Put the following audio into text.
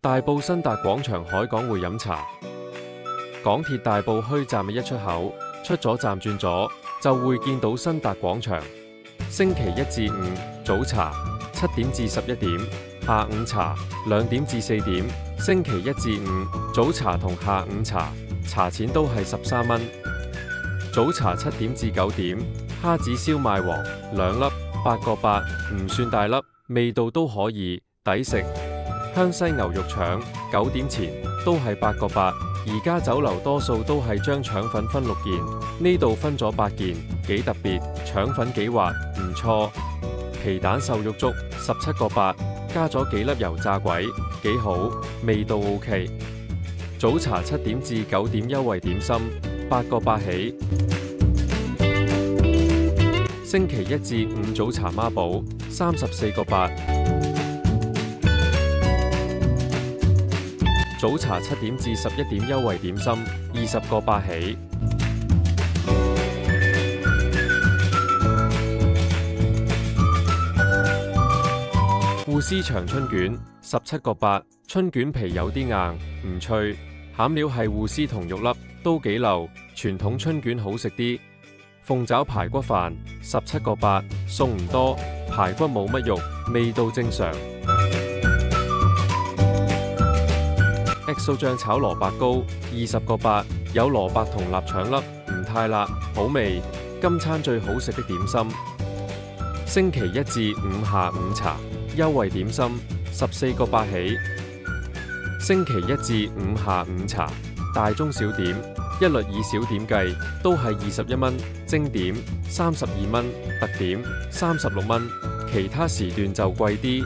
大埔新達廣場海港匯飲茶。港鐵大埔墟站嘅一出口，出咗站轉左就會見到新達廣場。星期一至五早茶7點至11點，下午茶2點至4點。星期一至五早茶同下午茶，茶錢都係13蚊。早茶7點至9點，蝦子燒賣王2粒8個8，唔算大粒，味道都可以，抵食。香西牛肉腸9點前都係8個8，而家酒樓多數都係將腸粉分6件，呢度分咗8件，幾特別，腸粉幾滑，唔錯。皮蛋瘦肉粥17個8，加咗幾粒油炸鬼，幾好，味道 OK。早茶7點至9點優惠點心8個8起。星期一至五早茶孖寶34個8。早茶7點至11點優惠點心20個8起。芋絲長春卷17個8，春卷皮有啲硬，唔脆，餡料係芋絲同肉粒，都幾流，傳統春卷好食啲。鳳爪排骨飯17個8，餸唔多，排骨冇乜肉，味道正常。XO 醬炒蘿蔔糕20個8，有蘿蔔同臘腸粒，唔太辣，好味。今餐最好食的點心。星期一至五下午茶優惠點心14個8起。星期一至五下午茶大中小點，一律以小點計，都係21蚊，精點32蚊，特點36蚊，其他時段就貴啲。